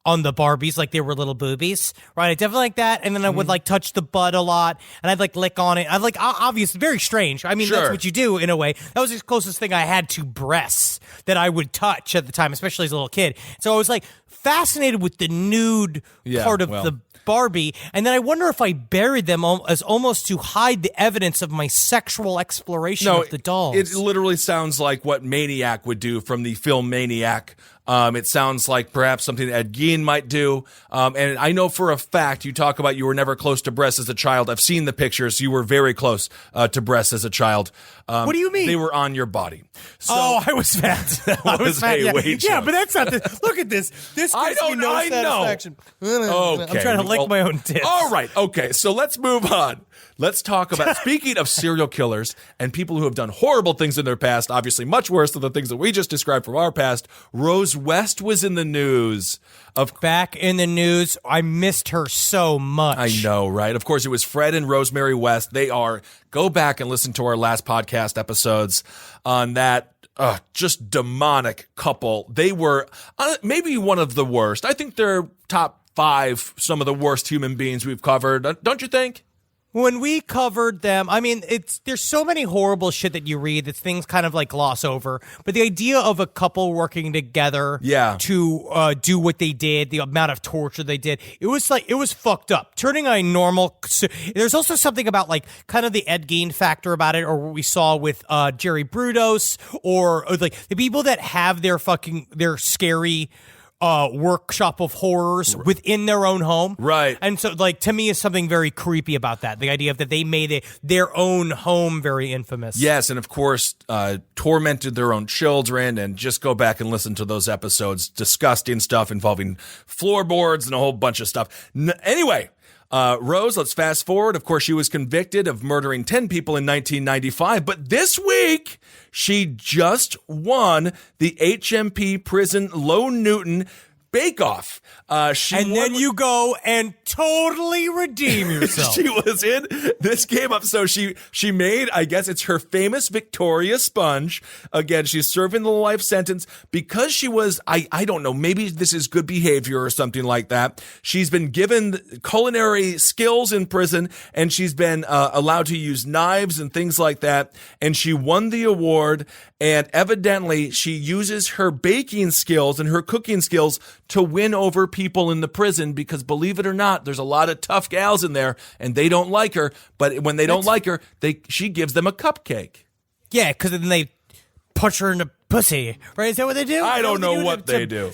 Speaker 5: on the Barbies, like they were little boobies, right? I definitely like that, and then I would like touch the butt a lot, and I'd like lick on it. I'd like, obviously, very strange. I mean, that's what you do in a way. That was the closest thing I had to breasts that I would touch at the time, especially as a little kid. So I was like fascinated with the nude part of the Barbie, and then I wonder if I buried them as almost to hide the evidence of my sexual exploration of the dolls.
Speaker 6: It literally sounds like what Maniac would do from the film Maniac. It sounds like perhaps something Ed Gein might do. And I know for a fact, you talk about you were never close to breasts as a child. I've seen the pictures. You were very close to breasts as a child.
Speaker 5: What do you mean?
Speaker 6: They were on your body. So
Speaker 5: I was fat. I was fat. Yeah, but that's not this. Look at this. This gives me no satisfaction.
Speaker 6: Okay.
Speaker 5: I'm trying to lick my own tits.
Speaker 6: All right. Okay. So let's move on. Let's talk about, speaking of serial killers and people who have done horrible things in their past, obviously much worse than the things that we just described from our past. Rose West was in the news.
Speaker 5: Back in the news. I missed her so much.
Speaker 6: I know, right? Of course, it was Fred and Rosemary West. Go back and listen to our last podcast episodes on that just demonic couple. They were maybe one of the worst. I think they're top 5, some of the worst human beings we've covered. Don't you think?
Speaker 5: When we covered them, I mean, there's so many horrible shit that you read that things kind of like gloss over. But the idea of a couple working together to do what they did, the amount of torture they did, it was fucked up. Turning a normal. There's also something about like kind of the Ed Gein factor about it, or what we saw with Jerry Brudos, or like the people that have their scary workshop of horrors within their own home.
Speaker 6: Right.
Speaker 5: And so, like, to me is something very creepy about that. The idea of that they made their own home very infamous.
Speaker 6: Yes, and of course, tormented their own children, and just go back and listen to those episodes. Disgusting stuff involving floorboards and a whole bunch of stuff. Anyway, Rose, let's fast forward. Of course, she was convicted of murdering 10 people in 1995, but this week, she just won the HMP Prison Low Newton Bake-Off.
Speaker 5: Then you go and totally redeem yourself.
Speaker 6: She was in this game up. So she made, I guess it's her famous Victoria sponge. Again, she's serving the life sentence because she was, I don't know, maybe this is good behavior or something like that. She's been given culinary skills in prison, and she's been allowed to use knives and things like that. And she won the award. And evidently, she uses her baking skills and her cooking skills to win over people in the prison, because believe it or not, there's a lot of tough gals in there and they don't like her. But when they don't like her, she gives them a cupcake.
Speaker 5: Yeah, because then they punch her in the pussy, right? Is that what they do?
Speaker 6: I don't know what they do.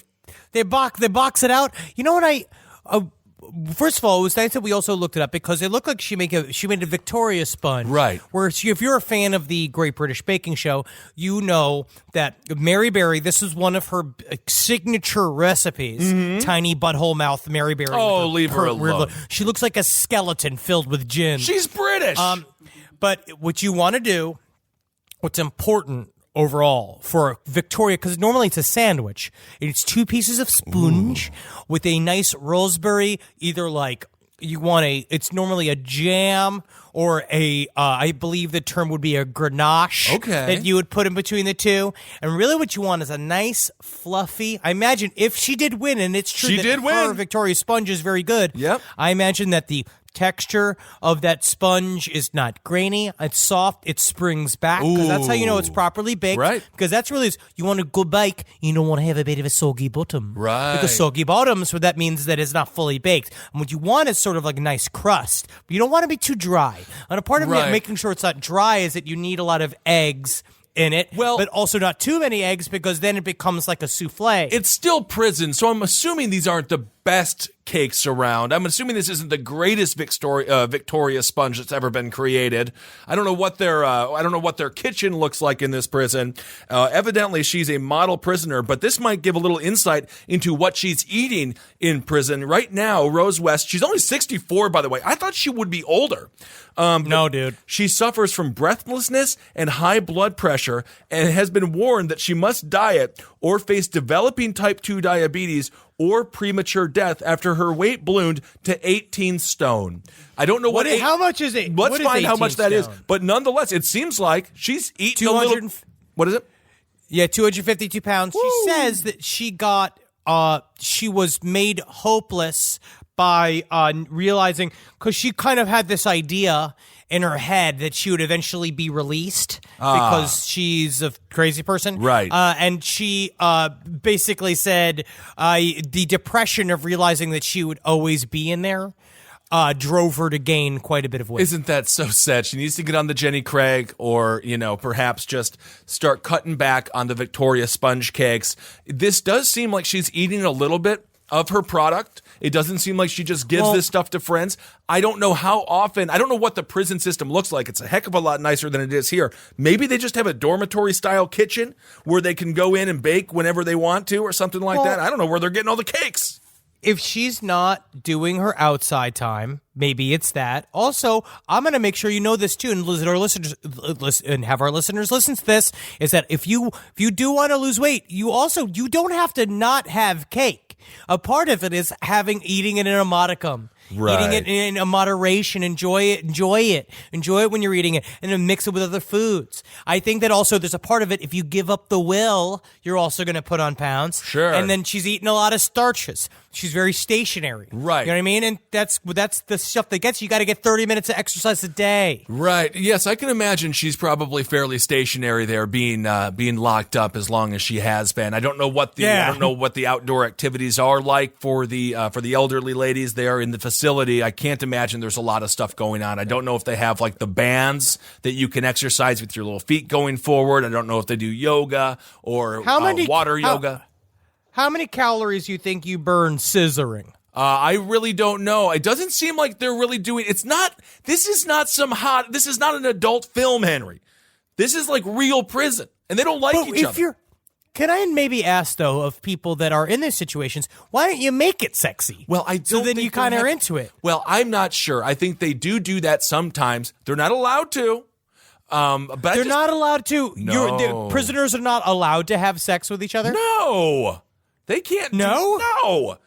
Speaker 5: They box it out. You know what first of all, it was nice that we also looked it up, because it looked like she made a Victoria sponge.
Speaker 6: Right.
Speaker 5: Where if you're a fan of the Great British Baking Show, you know that Mary Berry, this is one of her signature recipes. Mm-hmm. Tiny butthole mouth Mary Berry.
Speaker 6: Oh, leave her alone.
Speaker 5: She looks like a skeleton filled with gin.
Speaker 6: She's British.
Speaker 5: But what you want to do, what's important overall for Victoria, because normally it's a sandwich. It's 2 pieces of sponge with a nice raspberry, either like it's normally a jam or I believe the term would be a grenache that you would put in between the two. And really what you want is a nice, fluffy, I imagine if she did win, and it's true her Victoria sponge is very good.
Speaker 6: Yep.
Speaker 5: I imagine that the texture of that sponge is not grainy. It's soft. It springs back, because that's how you know it's properly baked.
Speaker 6: Right.
Speaker 5: Because that's really, you want a good bake, you don't want to have a bit of a soggy bottom.
Speaker 6: Right.
Speaker 5: Because soggy bottoms, so that means that it's not fully baked. And what you want is sort of like a nice crust. But you don't want to be too dry. And a part of making sure it's not dry is that you need a lot of eggs in it, but also not too many eggs, because then it becomes like a souffle.
Speaker 6: It's still prison, so I'm assuming these aren't the best cakes around. I'm assuming this isn't the greatest Victoria sponge that's ever been created. I don't know what their kitchen looks like in this prison. Evidently, she's a model prisoner, but this might give a little insight into what she's eating in prison right now. Rose West, she's only 64, by the way. I thought she would be older.
Speaker 5: No, dude.
Speaker 6: She suffers from breathlessness and high blood pressure and has been warned that she must diet or face developing type 2 diabetes or premature death after her weight ballooned to 18 stone. I don't know
Speaker 5: how much is it?
Speaker 6: Let's find how much that is. But nonetheless, it seems like she's eating a little. What is it?
Speaker 5: Yeah, 252 pounds. Woo. She says that she was made hopeless by realizing, because she kind of had this idea in her head that she would eventually be released because she's a crazy person.
Speaker 6: Right.
Speaker 5: And she basically said the depression of realizing that she would always be in there drove her to gain quite a bit of weight.
Speaker 6: Isn't that so sad? She needs to get on the Jenny Craig or, perhaps just start cutting back on the Victoria sponge cakes. This does seem like she's eating a little bit of her product. It doesn't seem like she just gives this stuff to friends. I don't know how often. I don't know what the prison system looks like. It's a heck of a lot nicer than it is here. Maybe they just have a dormitory-style kitchen where they can go in and bake whenever they want to or something like that. I don't know where they're getting all the cakes.
Speaker 5: If she's not doing her outside time, maybe it's that. Also, I'm going to make sure you know this too, and have our listeners listen to this, is that if you do want to lose weight, you don't have to not have cake. A part of it is eating it in a modicum.
Speaker 6: Right.
Speaker 5: Eating it in a moderation. Enjoy it when you're eating it, and then mix it with other foods. I think that also there's a part of it, if you give up the will, you're also going to put on pounds.
Speaker 6: Sure.
Speaker 5: And then she's eating a lot of starches. She's very stationary.
Speaker 6: Right.
Speaker 5: You know what I mean? And that's the stuff that gets you. You got to get 30 minutes of exercise a day.
Speaker 6: Right. Yes, I can imagine she's probably fairly stationary there, being locked up as long as she has been. I don't know what the outdoor activities are like for the elderly ladies there in the facility. I can't imagine there's a lot of stuff going on. I don't know if they have like the bands that you can exercise with your little feet going forward. I don't know if they do yoga or water yoga.
Speaker 5: How many calories do you think you burn scissoring?
Speaker 6: I really don't know. It doesn't seem like they're really doing. This is not an adult film, Henry. This is like real prison, and they don't like each other.
Speaker 5: Can I maybe ask, though, of people that are in these situations, why don't you make it sexy?
Speaker 6: Well, I don't. So
Speaker 5: then you kind of are into it.
Speaker 6: Well, I'm not sure. I think they do that sometimes. They're not allowed to. But
Speaker 5: they're not allowed to.
Speaker 6: No.
Speaker 5: The prisoners are not allowed to have sex with each other?
Speaker 6: No. They can't.
Speaker 5: No?
Speaker 6: No.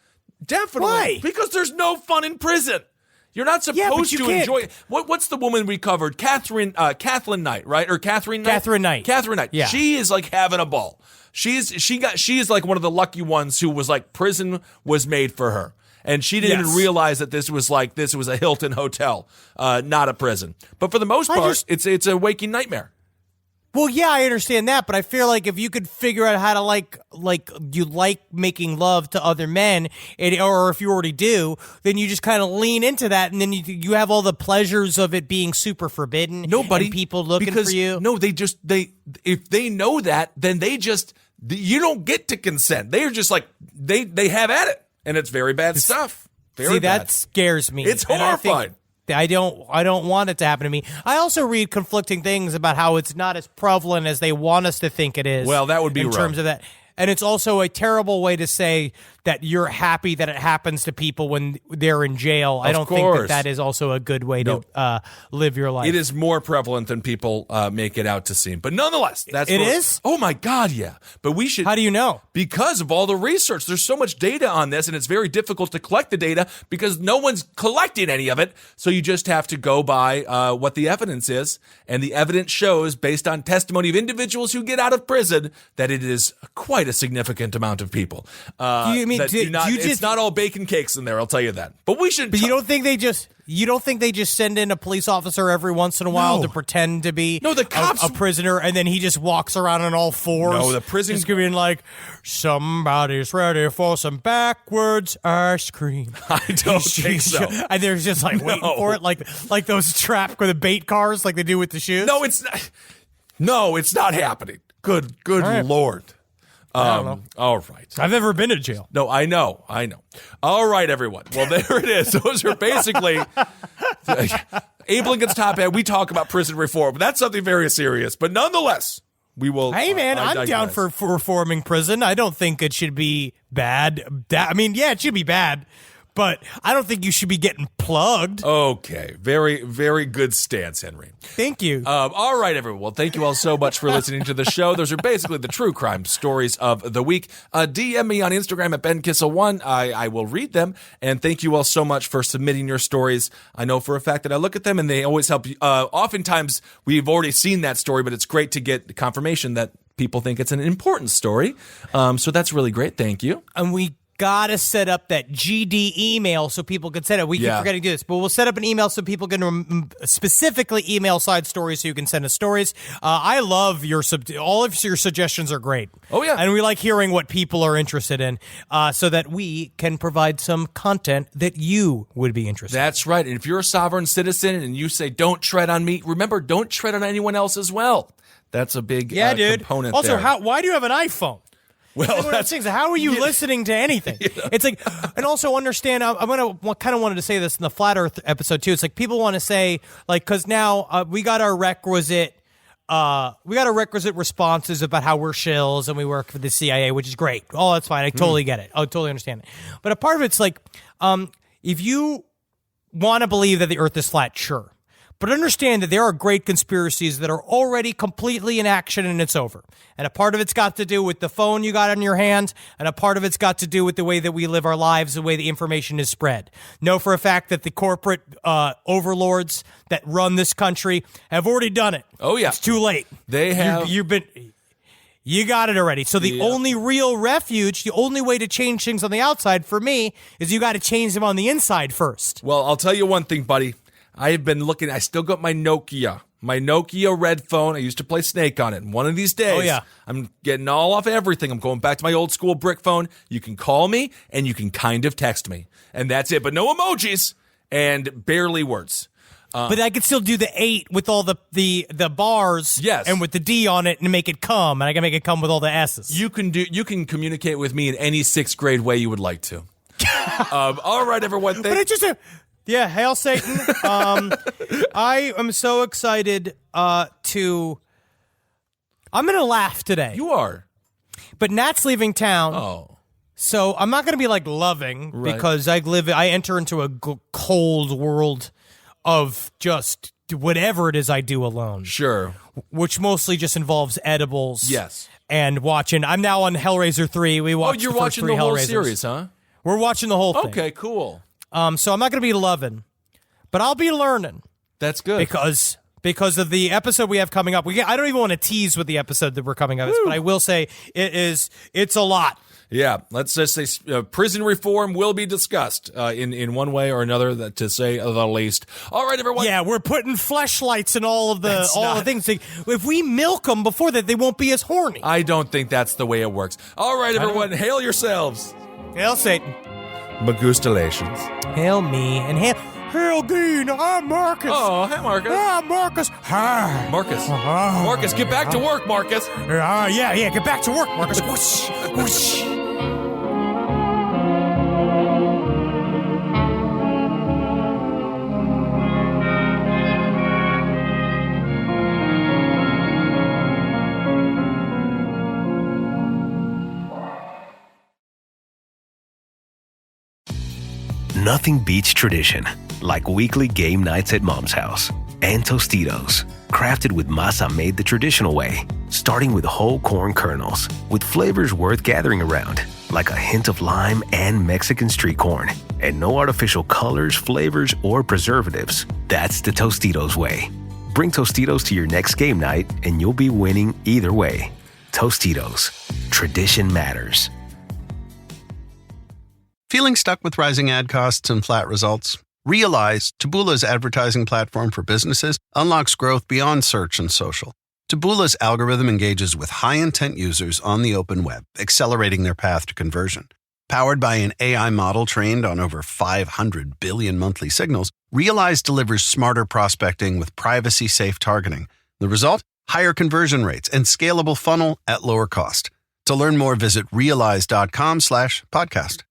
Speaker 6: Definitely.
Speaker 5: Why?
Speaker 6: Because there's no fun in prison. You're not supposed to enjoy it. What's the woman we covered? Kathleen Knight, right? Or Catherine Knight?
Speaker 5: Catherine Knight.
Speaker 6: Catherine Knight.
Speaker 5: Yeah.
Speaker 6: She is like having a ball. She is like one of the lucky ones who was like prison was made for her. And she didn't even realize that this was a Hilton hotel, not a prison. But for the most part, it's a waking nightmare.
Speaker 5: Well, yeah, I understand that, but I feel like if you could figure out how to like making love to other men, or if you already do, then you just kind of lean into that, and then you have all the pleasures of it being super forbidden.
Speaker 6: Nobody,
Speaker 5: and people looking for you.
Speaker 6: No, if they know that, then you don't get to consent. They are just like they have at it, and it's very bad stuff. Very bad.
Speaker 5: That scares me.
Speaker 6: It's horrifying.
Speaker 5: I don't want it to happen to me. I also read conflicting things about how it's not as prevalent as they want us to think it is.
Speaker 6: Well, that would be
Speaker 5: in terms of that. And it's also a terrible way to say that you're happy that it happens to people when they're in jail. I don't think that is also a good way to live your life.
Speaker 6: It is more prevalent than people make it out to seem. But nonetheless,
Speaker 5: it is?
Speaker 6: Oh, my God, yeah. But we should...
Speaker 5: How do you know?
Speaker 6: Because of all the research. There's so much data on this, and it's very difficult to collect the data because no one's collecting any of it. So you just have to go by what the evidence is. And the evidence shows, based on testimony of individuals who get out of prison, that it is quite a significant amount of people. It's not all bacon cakes in there, I'll tell you that. But we should.
Speaker 5: But you don't think they just send in a police officer every once in a while to pretend to be
Speaker 6: the cops,
Speaker 5: a prisoner, and then he just walks around on all fours?
Speaker 6: No, the prison
Speaker 5: is being like, somebody's ready for some backwards ice cream.
Speaker 6: I don't think so.
Speaker 5: And they're just like waiting for it, like those trap with the bait cars, like they do with the shoes.
Speaker 6: No, it's not. No, it's not happening. Good Lord.
Speaker 5: I don't know.
Speaker 6: All right.
Speaker 5: I've never been to jail.
Speaker 6: No, I know. All right, everyone. Well, there it is. Those are basically Abe Lincoln's Top Hat. We talk about prison reform. That's something very serious. But nonetheless, we will.
Speaker 5: Hey, man, I'm down for reforming prison. I don't think it should be bad. It should be bad. But I don't think you should be getting plugged.
Speaker 6: Okay. Very, very good stance, Henry.
Speaker 5: Thank you.
Speaker 6: All right, everyone. Well, thank you all so much for listening to the show. Those are basically the true crime stories of the week. DM me on Instagram at BenKissel1. I will read them. And thank you all so much for submitting your stories. I know for a fact that I look at them and they always help you. Oftentimes, we've already seen that story, but it's great to get confirmation that people think it's an important story. So that's really great. Thank you.
Speaker 5: And we gotta set up that GD email so people can send it. We keep forgetting to do this, but we'll set up an email so people can specifically email side stories so you can send us stories. I love all of your suggestions are great.
Speaker 6: Oh yeah,
Speaker 5: and we like hearing what people are interested in, so that we can provide some content that you would be interested in.
Speaker 6: That's right. And if you're a sovereign citizen and you say don't tread on me, remember don't tread on anyone else as well. That's a big component.
Speaker 5: Also,
Speaker 6: there.
Speaker 5: why do you have an iPhone?
Speaker 6: Well,
Speaker 5: that's things. How are you listening to anything? It's like, and also understand. I kind of wanted to say this in the Flat Earth episode too. It's like people want to say because now we got our requisite responses about how we're shills and we work for the CIA, which is great. Oh, that's fine. I totally get it. I totally understand it. But a part of it's like, if you want to believe that the Earth is flat, sure. But understand that there are great conspiracies that are already completely in action and it's over. And a part of it's got to do with the phone you got in your hand, and a part of it's got to do with the way that we live our lives, the way the information is spread. Know for a fact that the corporate overlords that run this country have already done it.
Speaker 6: Oh, yeah.
Speaker 5: It's too late.
Speaker 6: They have.
Speaker 5: You got it already. So the only real refuge, the only way to change things on the outside for me is you got to change them on the inside first.
Speaker 6: Well, I'll tell you one thing, buddy. I've been looking. I still got my Nokia red phone. I used to play Snake on it. And one of these days, I'm getting all off everything. I'm going back to my old school brick phone. You can call me and you can kind of text me. And that's it. But no emojis and barely words.
Speaker 5: But I could still do the 8 with all the bars,
Speaker 6: yes,
Speaker 5: and with the D on it and make it come. And I can make it come with all the S's.
Speaker 6: You can communicate with me in any 6th grade way you would like to. All right, everyone.
Speaker 5: But it's just yeah, hail Satan. I am so excited I'm going to laugh today.
Speaker 6: You are.
Speaker 5: But Nat's leaving town.
Speaker 6: Oh.
Speaker 5: So I'm not going to be like loving because I enter into a cold world of just whatever it is I do alone.
Speaker 6: Sure.
Speaker 5: Which mostly just involves edibles.
Speaker 6: Yes.
Speaker 5: And watching. I'm now on Hellraiser 3. We watched
Speaker 6: you're
Speaker 5: the first
Speaker 6: watching
Speaker 5: 3
Speaker 6: the whole
Speaker 5: Hellraisers.
Speaker 6: series, huh?
Speaker 5: We're watching the whole thing.
Speaker 6: Okay, cool.
Speaker 5: So I'm not going to be loving, but I'll be learning.
Speaker 6: That's good.
Speaker 5: Because of the episode we have coming up. I don't even want to tease with the episode that we're coming up with, but I will say it's a lot.
Speaker 6: Yeah, let's just say prison reform will be discussed in one way or another, to say the least. All right, everyone.
Speaker 5: Yeah, we're putting fleshlights in all the things. If we milk them before that, they won't be as horny.
Speaker 6: I don't think that's the way it works. All right, everyone, hail yourselves.
Speaker 5: Hail Satan.
Speaker 6: Magustalations.
Speaker 5: Hail me and hail Dean. I'm Marcus.
Speaker 6: Oh, hi, Marcus.
Speaker 5: I'm Marcus. Hi.
Speaker 6: Marcus. Marcus, get back to work, Marcus.
Speaker 5: Yeah, get back to work, Marcus. Whoosh, whoosh.
Speaker 9: Nothing beats tradition, like weekly game nights at Mom's house. And Tostitos, crafted with masa made the traditional way, starting with whole corn kernels, with flavors worth gathering around, like a hint of lime and Mexican street corn. And no artificial colors, flavors, or preservatives. That's the Tostitos way. Bring Tostitos to your next game night, and you'll be winning either way. Tostitos, tradition matters.
Speaker 10: Feeling stuck with rising ad costs and flat results? Realize Taboola's advertising platform for businesses unlocks growth beyond search and social. Taboola's algorithm engages with high-intent users on the open web, accelerating their path to conversion. Powered by an AI model trained on over 500 billion monthly signals, Realize delivers smarter prospecting with privacy-safe targeting. The result? Higher conversion rates and scalable funnel at lower cost. To learn more, visit realize.com/podcast.